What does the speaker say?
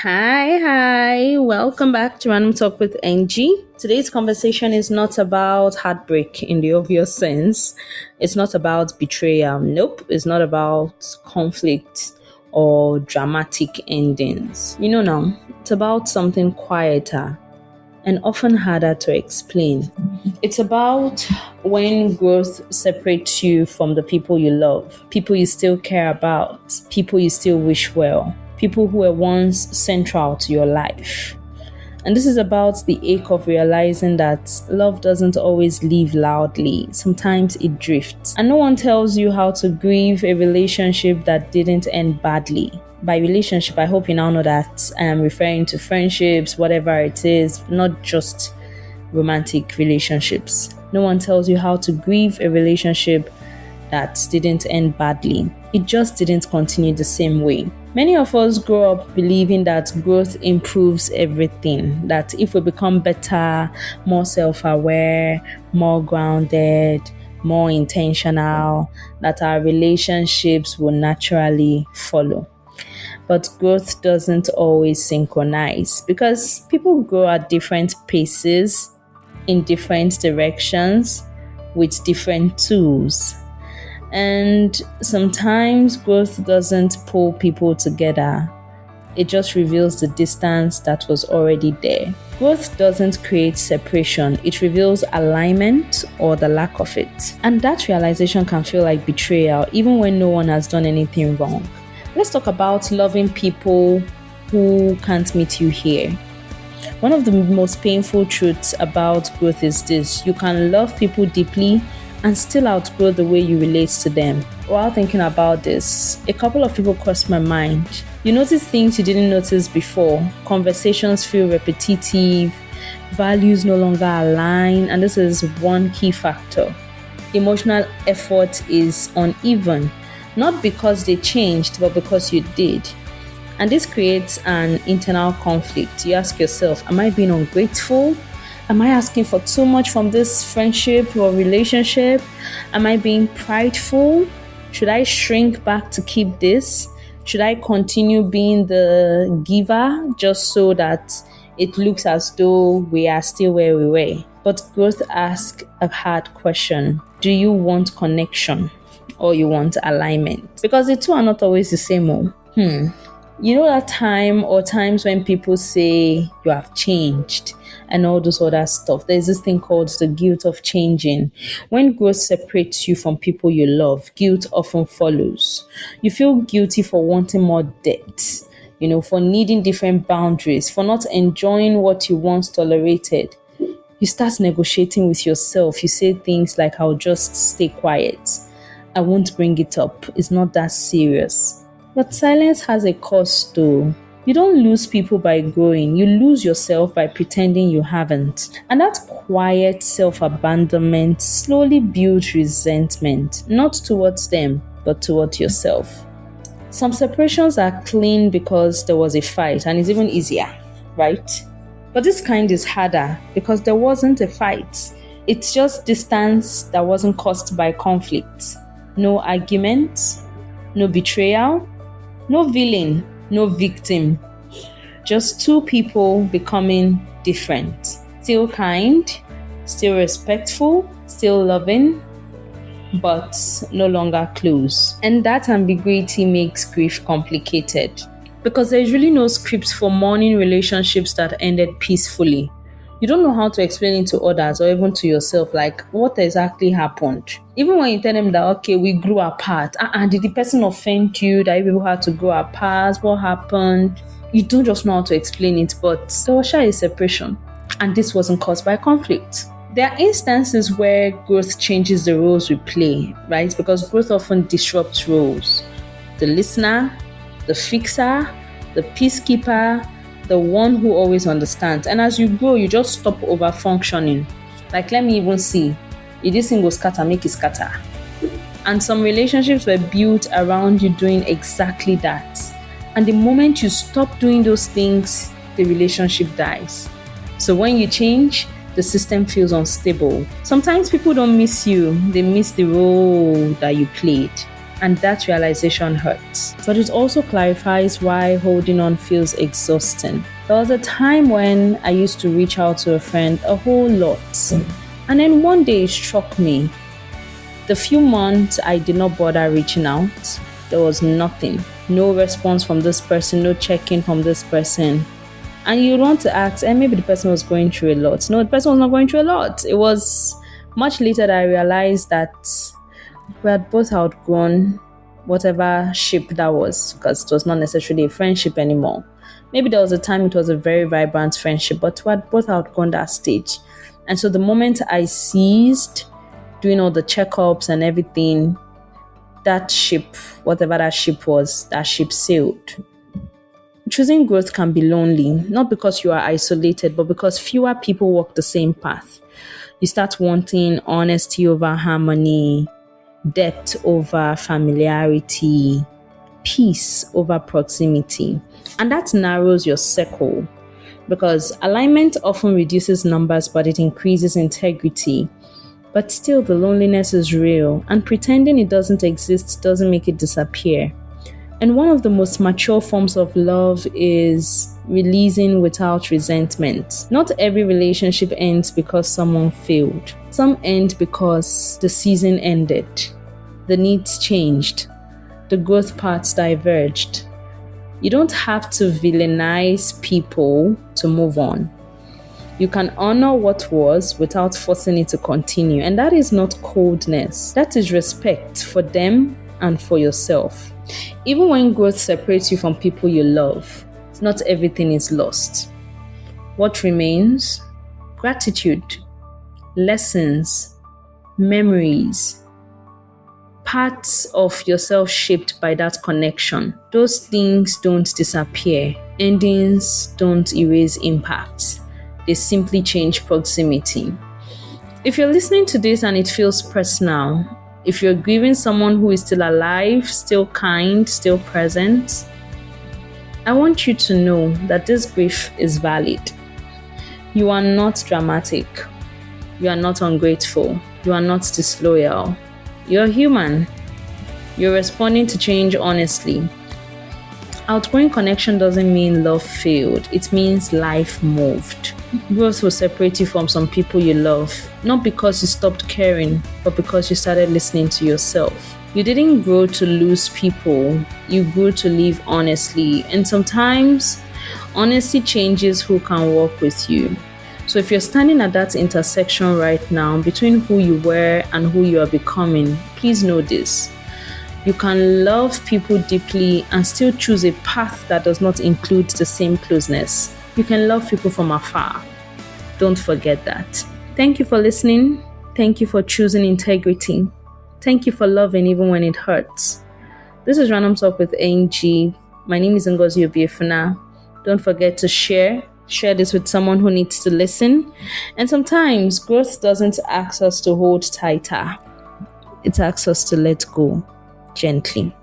Hi. Welcome back to Random Talk with Angie. Today's conversation is not about heartbreak in the obvious sense. It's not about betrayal. Nope. It's not about conflict or dramatic endings. Now, it's about something quieter and often harder to explain. It's about when growth separates you from the people you love, people you still care about, people you still wish well, people who were once central to your life. And this is about the ache of realizing that love doesn't always live loudly. Sometimes it drifts. And no one tells you how to grieve a relationship that didn't end badly. By relationship, I hope you now know that I am referring to friendships, whatever it is, not just romantic relationships. No one tells you how to grieve a relationship that didn't end badly. It just didn't continue the same way. Many of us grow up believing that growth improves everything, that if we become better, more self-aware, more grounded, more intentional, that our relationships will naturally follow. But growth doesn't always synchronize because people grow at different paces, in different directions, with different tools. And sometimes growth doesn't pull people together. It just reveals the distance that was already there. Growth doesn't create separation. It reveals alignment or the lack of it. And that realization can feel like betrayal, even when no one has done anything wrong. Let's talk about loving people who can't meet you here. One of the most painful truths about growth is this: you can love people deeply and still outgrow the way you relate to them. While thinking about this, a couple of people crossed my mind. You notice things you didn't notice before. Conversations feel repetitive, values no longer align, and this is one key factor. Emotional effort is uneven, not because they changed, but because you did. And this creates an internal conflict. You ask yourself, am I being ungrateful? Am I asking for too much from this friendship or relationship? Am I being prideful? Should I shrink back to keep this? Should I continue being the giver just so that it looks as though we are still where we were? But growth asks a hard question. Do you want connection or you want alignment? Because the two are not always the same. You know that time or times when people say you have changed and all those other stuff. There's this thing called the guilt of changing. When growth separates you from people you love, guilt often follows. You feel guilty for wanting more depth, for needing different boundaries, for not enjoying what you once tolerated. You start negotiating with yourself. You say things like, I'll just stay quiet. I won't bring it up. It's not that serious. But silence has a cost though. You don't lose people by growing. You lose yourself by pretending you haven't. And that quiet self-abandonment slowly builds resentment, not towards them, but towards yourself. Some separations are clean because there was a fight, and it's even easier, right? But this kind is harder because there wasn't a fight. It's just distance that wasn't caused by conflict. No argument, no betrayal, no villain, no victim. Just two people becoming different. Still kind, still respectful, still loving, but no longer close. And that ambiguity makes grief complicated because there's really no script for mourning relationships that ended peacefully. You don't know how to explain it to others or even to yourself, like what exactly happened. Even when you tell them that, okay, we grew apart. Did the person offend you that you people had to grow apart? What happened? You don't just know how to explain it, but there was a separation. And this wasn't caused by conflict. There are instances where growth changes the roles we play, right? Because growth often disrupts roles. The listener, the fixer, the peacekeeper, the one who always understands. And as you grow, you just stop over functioning. Like, let me even see. If this thing go scatter, make it scatter. And some relationships were built around you doing exactly that. And the moment you stop doing those things, the relationship dies. So when you change, the system feels unstable. Sometimes people don't miss you. They miss the role that you played. And that realization hurts. But it also clarifies why holding on feels exhausting. There was a time when I used to reach out to a friend a whole lot. And then one day it struck me. The few months I did not bother reaching out, there was nothing. No response from this person, no check-in from this person. And you want to ask, maybe the person was going through a lot. No, the person was not going through a lot. It was much later that I realized that we had both outgrown whatever ship that was, because it was not necessarily a friendship anymore. Maybe there was a time it was a very vibrant friendship, but we had both outgrown that stage. And so the moment I ceased doing all the checkups and everything, that ship, whatever that ship was, that ship sailed. Choosing growth can be lonely, not because you are isolated, but because fewer people walk the same path. You start wanting honesty over harmony, depth over familiarity, peace over proximity. And that narrows your circle, because alignment often reduces numbers, but it increases integrity. But still, the loneliness is real, and pretending it doesn't exist doesn't make it disappear. And one of the most mature forms of love is releasing without resentment. Not every relationship ends because someone failed. Some end because the season ended, the needs changed, the growth paths diverged. You don't have to villainize people to move on. You can honor what was without forcing it to continue. And that is not coldness. That is respect for them and for yourself. Even when growth separates you from people you love, not everything is lost. What remains? Gratitude, lessons, memories, parts of yourself shaped by that connection. Those things don't disappear. Endings don't erase impact. They simply change proximity. If you're listening to this and it feels personal, if you're grieving someone who is still alive, still kind, still present, I want you to know that this grief is valid. You are not dramatic. You are not ungrateful. You are not disloyal. You're human. You're responding to change honestly. Outgrowing connection doesn't mean love failed. It means life moved. Growth will separate you from some people you love, not because you stopped caring, but because you started listening to yourself. You didn't grow to lose people, you grew to live honestly. And sometimes, honesty changes who can walk with you. So if you're standing at that intersection right now between who you were and who you are becoming, please know this. You can love people deeply and still choose a path that does not include the same closeness. You can love people from afar. Don't forget that. Thank you for listening. Thank you for choosing integrity. Thank you for loving even when it hurts. This is Random Talk with Angie. My name is Ngozi Obiefuna. Don't forget to share this with someone who needs to listen. And sometimes growth doesn't ask us to hold tighter. It asks us to let go gently.